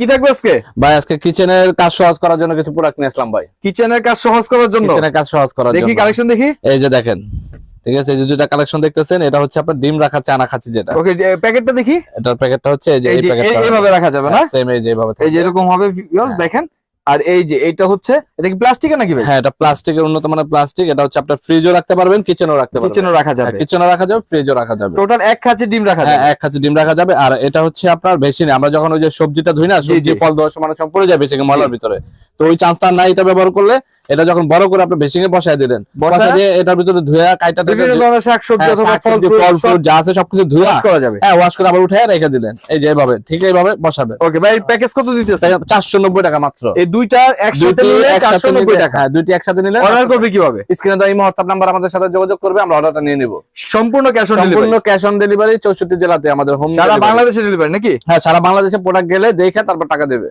কি থাকবে আজকে? ভাই আজকে কিচেনের কাজ সহজ করার জন্য কিছু প্রোডাক্ট নিয়ে আসলাম ভাই। কিচেনের কাজ সহজ করার জন্য, কিচেনের কাজ সহজ করার জন্য দেখি কালেকশন দেখি। এই যে দেখেন, ঠিক আছে, এই যে দুইটা কালেকশন দেখতেছেন, এটা হচ্ছে আপনার ডিম রাখা চানা খাচ্ছি যেটা। ওকে, প্যাকেটটা দেখি। এটার প্যাকেটটা হচ্ছে এই যে এই প্যাকেটটা এইভাবে রাখা যাবে না? সেম এই যে এইভাবে এই যে এরকম হবে ভিউয়ার্স, দেখেন। আর এই যে এটা হচ্ছে, এটা কি প্লাস্টিকের নাকি ভাই? হ্যাঁ, এটা প্লাস্টিকের, উন্নত মানের প্লাস্টিক। এটা হচ্ছে আপনার ফ্রিজও রাখতে পারবেন, কিচেনও রাখতে পারবেন। কিচেনও রাখা যাবে, কিচেনও রাখা যাবে, ফ্রিজও রাখা যাবে। টোটাল এক খাঁচি ডিম রাখা যাবে। হ্যাঁ, এক খাঁচি ডিম রাখা যাবে। আর এটা হচ্ছে আপনার বেসিনে, আমরা যখন ওই যে সবজিটা ধুই না, সবজি ফল দেওয়ার সময় অনেক সময় পড়ে যায় বেসিনে ময়লার ভিতরে, তো ওই চান্সটা নাই এটা ব্যবহার করলে। এটা যখন বড় করে আপনি বেসিনে বসায় দিলেন, বসায় দিয়ে এটার ভিতরে ধুয়া কাইটা বিভিন্ন ধরনের শাকসবজি অথবা ফল ফ্রুট যা আছে সবকিছু ধুয়া ওয়াশ করা যাবে। হ্যাঁ, ওয়াশ করে আবার উঠায় রেখে দিলেন, এই যে এইভাবে, ঠিক এইভাবে বসাবে। ওকে ভাই, প্যাকেজ কত দিতেছে? 490 টাকা মাত্র। এই দুইটা একসাথে নিলে 490 টাকা। হ্যাঁ, দুইটি একসাথে নিলে। অর্ডার করবে কিভাবে? স্ক্রিনে দেওয়া এই হোয়াটসঅ্যাপ নাম্বার আমাদের সাথে যোগাযোগ করবে, আমরা অর্ডারটা নিয়ে নিব। সম্পূর্ণ ক্যাশ অন ডেলিভারি। সম্পূর্ণ ক্যাশ অন ডেলিভারি 64 জেলাতে আমাদের হোম সারা বাংলাদেশে ডেলিভারি নাকি? হ্যাঁ, সারা বাংলাদেশে প্রোডাক্ট গেলে দেখে তারপর টাকা দেবে।